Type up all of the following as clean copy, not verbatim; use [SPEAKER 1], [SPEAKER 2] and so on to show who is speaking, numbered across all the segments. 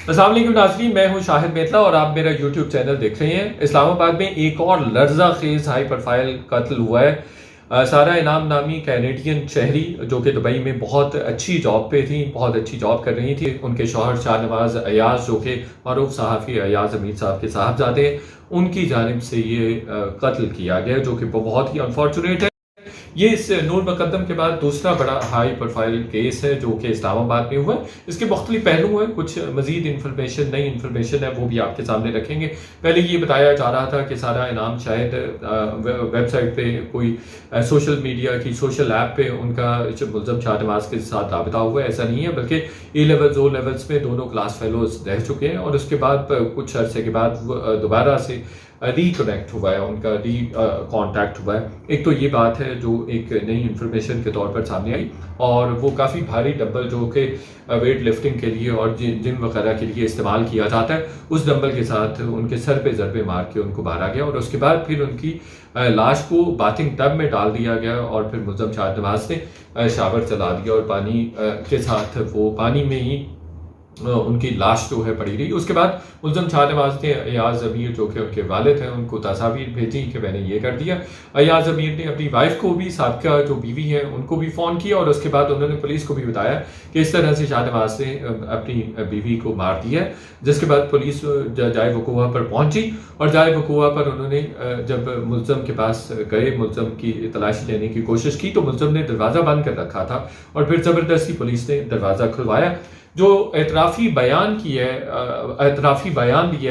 [SPEAKER 1] السلام علیکم ناظرین، میں ہوں شاہد میتلا اور آپ میرا یوٹیوب چینل دیکھ رہے ہیں۔ اسلام آباد میں ایک اور لرزہ خیز ہائی پروفائل قتل ہوا ہے۔ سارہ انعام نامی کینیڈین شہری جو کہ دبئی میں بہت اچھی جاب پہ تھی، بہت اچھی جاب کر رہی تھی، ان کے شوہر شاہ نواز ایاز جو کہ معروف صحافی ایاز امیر صاحب کے صاحبزادے ہیں، ان کی جانب سے یہ قتل کیا گیا جو کہ بہت ہی انفارچونیٹ ہے۔ یہ اس نور مقدم کے بعد دوسرا بڑا ہائی پروفائل کیس ہے جو کہ اسلام آباد میں ہوا ہے۔ اس کے مختلف پہلو ہیں، کچھ مزید انفارمیشن، نئی انفارمیشن ہے، وہ بھی آپ کے سامنے رکھیں گے۔ پہلے یہ بتایا جا رہا تھا کہ سارہ انعام شاید ویب سائٹ پہ کوئی سوشل میڈیا کی سوشل ایپ پہ ان کا ملزم شاہ نواز کے ساتھ رابطہ ہوا ہے۔ ایسا نہیں ہے، بلکہ اے لیولز او لیولز میں دونوں کلاس فیلوز رہ چکے ہیں، اور اس کے بعد کچھ عرصے کے بعد دوبارہ سے ری کنیکٹ ہوا ہے، ان کا ری کانٹیکٹ ہوا ہے۔ ایک تو یہ بات ہے جو ایک نئی انفارمیشن کے طور پر سامنے آئی، اور وہ کافی بھاری ڈمبل جو کہ ویٹ لفٹنگ کے لیے اور جم وغیرہ کے لیے استعمال کیا جاتا ہے، اس ڈمبل کے ساتھ ان کے سر پہ ضربے مار کے ان کو مارا گیا، اور اس کے بعد پھر ان کی لاش کو باتھنگ ٹب میں ڈال دیا گیا، اور پھر ملزم شاہ نواز نے شاور چلا دیا اور پانی کے ساتھ وہ پانی میں ہی ان کی لاش جو ہے پڑی رہی۔ اس کے بعد ملزم شاہ نواز نے ایاز امیر جو کہ ان کے والد ہیں ان کو تصاویر بھیجی کہ میں نے یہ کر دیا۔ ایاز امیر نے اپنی وائف کو بھی، سابقہ جو بیوی ہیں ان کو بھی فون کیا، اور اس کے بعد انہوں نے پولیس کو بھی بتایا کہ اس طرح سے شاہ نواز نے اپنی بیوی کو مار دیا ہے، جس کے بعد پولیس جائے وقوع پر پہنچی، اور جائے وقوع پر انہوں نے جب ملزم کے پاس گئے، ملزم کی تلاشی لینے کی کوشش کی، تو ملزم نے دروازہ بند کر رکھا تھا، اور پھر زبردستی پولیس نے دروازہ کھلوایا۔ جو اعترافی بیان دیا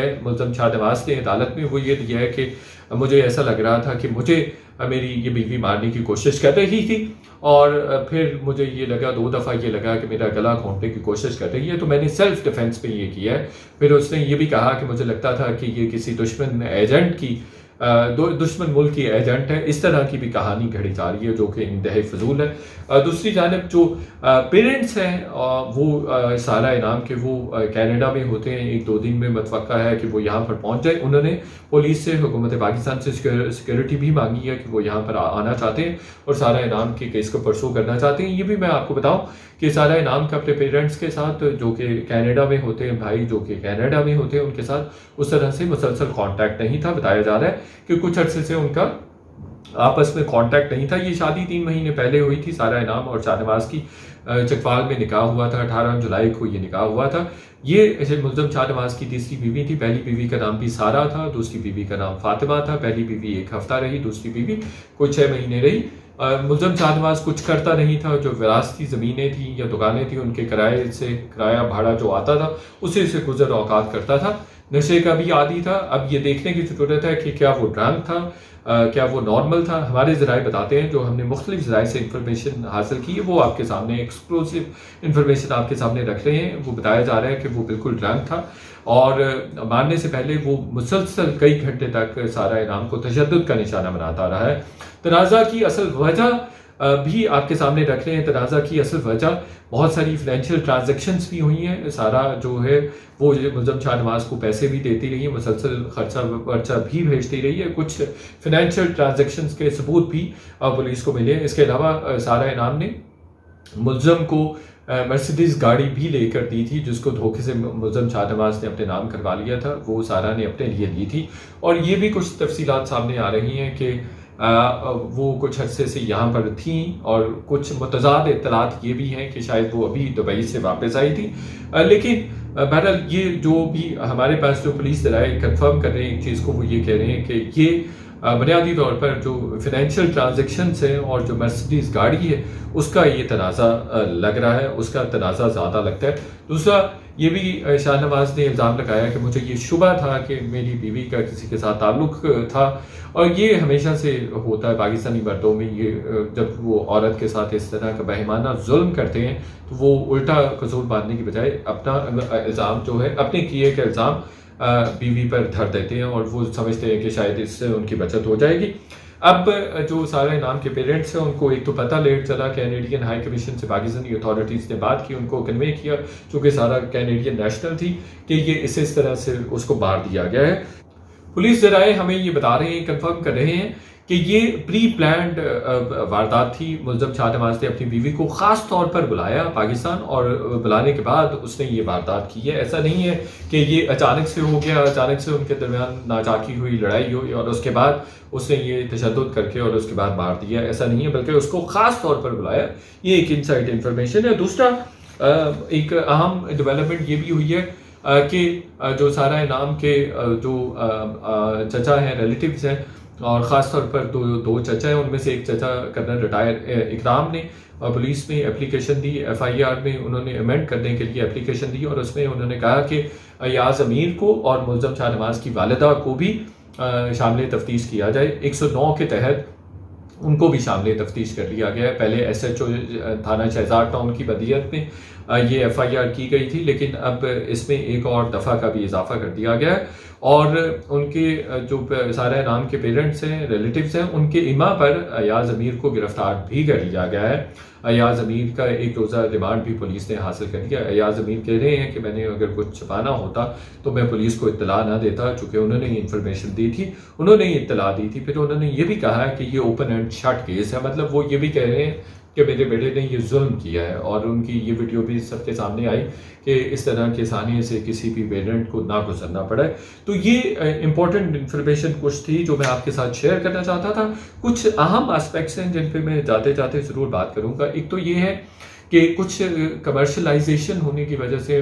[SPEAKER 1] ہے ملزم شاہ نواز نے عدالت میں، وہ یہ دیا ہے کہ مجھے ایسا لگ رہا تھا کہ مجھے میری یہ بیوی مارنے کی کوشش کر رہی تھی، اور پھر مجھے یہ لگا، 2 دفعہ یہ لگا کہ میرا گلا گھونٹنے کی کوشش کر رہی ہے، تو میں نے سیلف ڈیفینس پہ یہ کیا ہے۔ پھر اس نے یہ بھی کہا کہ مجھے لگتا تھا کہ یہ کسی دشمن ملک کی ایجنٹ ہے۔ اس طرح کی بھی کہانی گھڑی جا رہی ہے جو کہ انتہائی فضول ہے۔ دوسری جانب جو پیرنٹس ہیں وہ سارہ انعام کے، وہ کینیڈا میں ہوتے ہیں، 1-2 دن میں متوقع ہے کہ وہ یہاں پر پہنچ جائے۔ انہوں نے پولیس سے، حکومت پاکستان سے سیکورٹی بھی مانگی ہے کہ وہ یہاں پر آنا چاہتے ہیں اور سارہ انعام کے کیس کو پرسو کرنا چاہتے ہیں۔ یہ بھی میں آپ کو بتاؤں کہ سارہ انعام کا اپنے پیرنٹس کے ساتھ جو کہ کینیڈا میں ہوتے ہیں، بھائی جو کہ کینیڈا میں ہوتے ہیں، ان کے ساتھ اس طرح سے مسلسل کانٹیکٹ نہیں تھا۔ بتایا جا رہا ہے کہ کچھ عرصے سے ان کا آپس میں کانٹیکٹ نہیں تھا۔ یہ شادی 3 مہینے پہلے ہوئی تھی سارہ انعام اور شاہ نواز کی، چکوال میں نکاح ہوا تھا، 18 جولائی کو یہ نکاح ہوا تھا۔ یہ ملزم شاہ نواز کی تیسری بیوی تھی۔ پہلی بیوی کا نام بھی سارہ تھا، دوسری بیوی کا نام فاطمہ تھا۔ پہلی بیوی 1 ہفتہ رہی، دوسری بیوی کوئی 6 مہینے رہی۔ ملزم شاہ نواز کچھ کرتا نہیں تھا، جو وراثتی زمینیں تھیں یا دکانیں تھیں ان کے کرایہ بھاڑا جو آتا تھا اسے سے گزر اوقات کرتا تھا۔ نشے کا بھی عادی تھا۔ اب یہ دیکھنے کی ضرورت ہے کہ کیا وہ ڈرنک تھا، کیا وہ نارمل تھا۔ ہمارے ذرائع بتاتے ہیں، جو ہم نے مختلف ذرائع سے انفارمیشن حاصل کی ہے، وہ آپ کے سامنے ایکسکلوسیو انفارمیشن آپ کے سامنے رکھ رہے ہیں۔ وہ بتایا جا رہا ہے کہ وہ بالکل ڈرنک تھا، اور مارنے سے پہلے وہ مسلسل کئی گھنٹے تک سارہ انعام کو تشدد کا نشانہ بناتا رہا ہے۔ تنازع کی اصل وجہ بھی آپ کے سامنے رکھ رہے ہیں۔ تنازع کی اصل وجہ بہت ساری فائنینشیل ٹرانزیکشنز بھی ہوئی ہیں۔ سارہ جو ہے وہ ملزم شاہ نواز کو پیسے بھی دیتی رہی ہے، مسلسل خرچہ ورچہ بھی بھیجتی رہی ہے۔ کچھ فائنینشیل ٹرانزیکشنز کے ثبوت بھی پولیس کو ملے ہیں۔ اس کے علاوہ سارہ انعام نے ملزم کو مرسیڈیز گاڑی بھی لے کر دی تھی، جس کو دھوکے سے ملزم شاہ نواز نے اپنے نام کروا لیا تھا، وہ سارہ نے اپنے لیے لی تھی۔ اور یہ بھی کچھ تفصیلات سامنے آ رہی ہیں کہ وہ کچھ عرصے سے یہاں پر تھیں، اور کچھ متضاد اطلاعات یہ بھی ہیں کہ شاید وہ ابھی دبئی سے واپس آئی تھی۔ لیکن بہرحال یہ جو بھی ہمارے پاس جو پولیس ذرائع کنفرم کر رہے ہیں ایک چیز کو، وہ یہ کہہ رہے ہیں کہ یہ بنیادی طور پر جو فائنینشیل ٹرانزیکشنز ہیں اور جو مرسیڈیز گاڑی ہے اس کا یہ تنازع لگ رہا ہے، اس کا تنازع زیادہ لگتا ہے۔ دوسرا یہ بھی شاہ نواز نے الزام لگایا کہ مجھے یہ شبہ تھا کہ میری بیوی کا کسی کے ساتھ تعلق تھا، اور یہ ہمیشہ سے ہوتا ہے پاکستانی مردوں میں، یہ جب وہ عورت کے ساتھ اس طرح کا بہیمانہ ظلم کرتے ہیں تو وہ الٹا قصور باندھنے کی بجائے اپنا الزام جو ہے، اپنے کیے کا الزام بیوی پر دھر دیتے ہیں، اور وہ سمجھتے ہیں کہ شاید اس سے ان کی بچت ہو جائے گی۔ اب جو سارہ انعام کے پیرنٹس ہیں ان کو ایک تو پتہ لیٹ چلا، کینیڈین ہائی کمیشن سے پاکستانی اتھارٹیز نے بات کی، ان کو کنوے کیا، چونکہ سارہ کینیڈین نیشنل تھی، کہ یہ اس طرح سے اس کو مار دیا گیا ہے۔ پولیس ذرائع ہمیں یہ بتا رہے ہیں، کنفرم کر رہے ہیں کہ یہ پری پلانڈ واردات تھی. ملزم شاہ نواز نے اپنی بیوی کو خاص طور پر بلایا پاکستان، اور بلانے کے بعد اس نے یہ واردات کی ہے. ایسا نہیں ہے کہ یہ اچانک سے ہو گیا، اچانک سے ان کے درمیان ناچاکی ہوئی، لڑائی ہوئی اور اس کے بعد اس نے یہ تشدد کر کے اور اس کے بعد مار دیا. ایسا نہیں ہے، بلکہ اس کو خاص طور پر بلایا. یہ ایک انسائڈ انفارمیشن ہے. دوسرا ایک اہم ڈیولپمنٹ یہ بھی ہوئی ہے کہ جو سارا انعام کے جو چچا ہیں، ریلیٹیوز ہیں، اور خاص طور پر دو چچا ہیں، ان میں سے ایک چچا کرنل ریٹائر اکرام نے پولیس میں اپلیکیشن دی. ایف آئی آر میں انہوں نے امینڈ کرنے کے لیے اپلیکیشن دی، اور اس میں انہوں نے کہا کہ ایاز امیر کو اور ملزم شاہ نواز کی والدہ کو بھی شامل تفتیش کیا جائے. 109 کے تحت ان کو بھی شامل تفتیش کر لیا گیا ہے. پہلے ایس ایچ او تھانہ شہزاد ٹاؤن کی بدیت میں یہ ایف آئی آر کی گئی تھی، لیکن اب اس میں ایک اور دفعہ کا بھی اضافہ کر دیا گیا ہے. اور ان کے جو سارا انعام کے پیرنٹس ہیں، ریلیٹیوز ہیں، ان کے اما پر ایاز امیر کو گرفتار بھی کر لیا گیا ہے. ایاز امیر کا ایک روزہ ریمانڈ بھی پولیس نے حاصل کر لیا. ایاز امیر کہہ رہے ہیں کہ میں نے اگر کچھ چھپانا ہوتا تو میں پولیس کو اطلاع نہ دیتا، چونکہ انہوں نے یہ انفارمیشن دی تھی، انہوں نے یہ اطلاع دی تھی. پھر انہوں نے یہ بھی کہا ہے کہ یہ اوپن اینڈ شٹ کیس ہے. مطلب وہ یہ بھی کہہ رہے ہیں کہ میرے بیٹے نے یہ ظلم کیا ہے، اور ان کی یہ ویڈیو بھی سب کے سامنے آئی کہ اس طرح کے سانحے سے کسی بھی پیرنٹ کو نہ گزرنا پڑا ہے. تو یہ امپورٹنٹ انفارمیشن کچھ تھی جو میں آپ کے ساتھ شیئر کرنا چاہتا تھا. کچھ اہم اسپیکٹس ہیں جن پہ میں جاتے جاتے ضرور بات کروں گا. ایک تو یہ ہے کہ کچھ کمرشلائزیشن ہونے کی وجہ سے،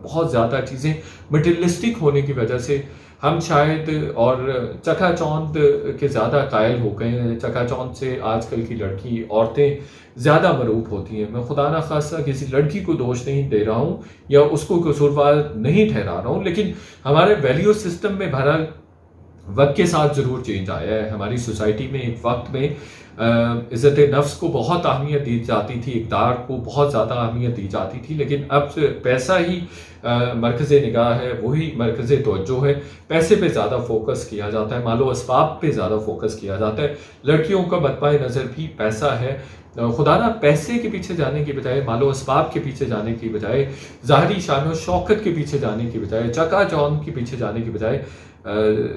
[SPEAKER 1] بہت زیادہ چیزیں مٹیریلسٹک ہونے کی وجہ سے ہم شاید اور چکا چوند کے زیادہ قائل ہو گئے ہیں. چکا چوند سے آج کل کی لڑکی، عورتیں زیادہ مرعوب ہوتی ہیں. میں خدا نخواستہ کسی لڑکی کو دوش نہیں دے رہا ہوں یا اس کو قصوروار نہیں ٹھہرا رہا ہوں، لیکن ہمارے ویلیو سسٹم میں بہرحال وقت کے ساتھ ضرور چینج آیا ہے. ہماری سوسائٹی میں ایک وقت میں عزت نفس کو بہت اہمیت دی جاتی تھی، اقدار کو بہت زیادہ اہمیت دی جاتی تھی، لیکن اب پیسہ ہی مرکز نگاہ ہے، وہی مرکز توجہ ہے. پیسے پہ زیادہ فوکس کیا جاتا ہے، مال و اسباب پہ زیادہ فوکس کیا جاتا ہے. لڑکیوں کا مطمع نظر بھی پیسہ ہے. خدا نہ پیسے کے پیچھے جانے کی بجائے، مال و اسباب کے پیچھے جانے کی بجائے، ظاہری شان و شوکت کے پیچھے جانے کی بجائے، چکا چوند کے پیچھے جانے کی بجائے،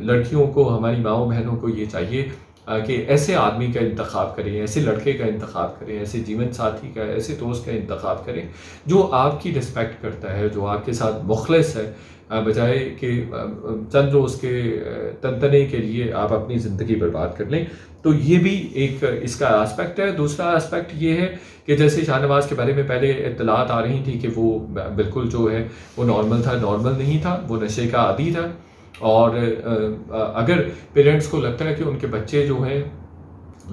[SPEAKER 1] لڑکیوں کو، ہماری ماؤں بہنوں کو یہ چاہیے کہ ایسے آدمی کا انتخاب کریں، ایسے لڑکے کا انتخاب کریں، ایسے جیون ساتھی کا، ایسے دوست کا انتخاب کریں جو آپ کی رسپیکٹ کرتا ہے، جو آپ کے ساتھ مخلص ہے، بجائے کہ چند روز کے تنتنے کے لیے آپ اپنی زندگی برباد کر لیں. تو یہ بھی ایک اس کا اسپیکٹ ہے. دوسرا اسپیکٹ یہ ہے کہ جیسے شاہ نواز کے بارے میں پہلے اطلاعات آ رہی تھی کہ وہ بالکل جو ہے وہ نارمل تھا، نارمل نہیں تھا، وہ نشے کا عادی تھا. اور اگر پیرنٹس کو لگتا ہے کہ ان کے بچے جو ہیں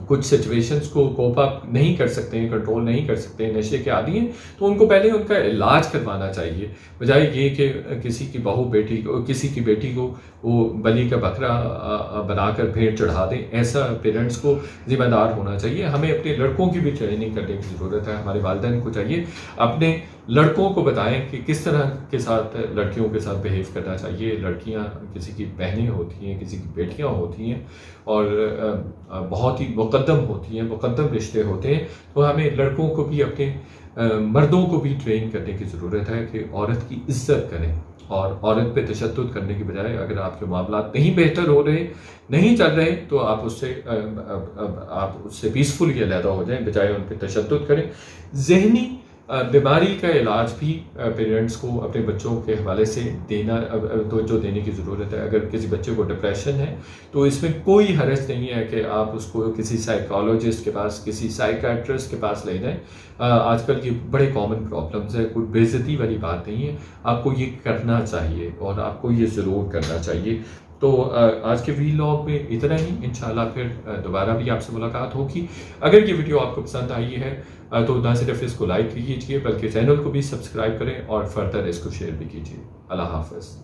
[SPEAKER 1] کچھ سچویشنز کو کوپ اپ نہیں کر سکتے ہیں، کنٹرول نہیں کر سکتے ہیں، نشے کے عادی ہیں، تو ان کو پہلے ان کا علاج کروانا چاہیے، بجائے یہ کہ کسی کی بہو بیٹی کو، کسی کی بیٹی کو وہ بلی کا بکرا بنا کر بھیڑ چڑھا دیں. ایسا پیرنٹس کو ذمہ دار ہونا چاہیے. ہمیں اپنے لڑکوں کی بھی ٹریننگ کرنے کی ضرورت ہے. ہمارے والدین کو چاہیے اپنے لڑکوں کو بتائیں کہ کس طرح کے ساتھ لڑکیوں کے ساتھ بہیو کرنا چاہیے. لڑکیاں کسی کی بہنیں ہوتی ہیں، کسی کی بیٹیاں ہوتی ہیں، اور بہت ہی مقدم ہوتی ہیں، مقدم رشتے ہوتے ہیں. تو ہمیں لڑکوں کو بھی، اپنے مردوں کو بھی ٹرین کرنے کی ضرورت ہے کہ عورت کی عزت کریں، اور عورت پہ تشدد کرنے کی بجائے اگر آپ کے معاملات نہیں بہتر ہو رہے، نہیں چل رہے، تو آپ اس سے پیسفلی علیحدہ ہو جائیں، بجائے ان پہ تشدد کریں. ذہنی بیماری کا علاج بھی پیرنٹس کو اپنے بچوں کے حوالے سے توجہ دینے کی ضرورت ہے. اگر کسی بچے کو ڈپریشن ہے تو اس میں کوئی حرج نہیں ہے کہ آپ اس کو کسی سائیکالوجسٹ کے پاس، کسی سائیکیٹرسٹ کے پاس لے جائیں. آج کل یہ بڑے کامن پرابلمز ہیں، کوئی بے عزتی والی بات نہیں ہے. آپ کو یہ کرنا چاہیے اور آپ کو یہ ضرور کرنا چاہیے. تو آج کے ویلاگ میں اتنا ہی. انشاءاللہ پھر دوبارہ بھی آپ سے ملاقات ہوگی. اگر یہ ویڈیو آپ کو پسند آئی ہے تو نہ صرف اس کو لائک کیجیے بلکہ چینل کو بھی سبسکرائب کریں اور فردر اس کو شیئر بھی کیجیے. اللہ حافظ.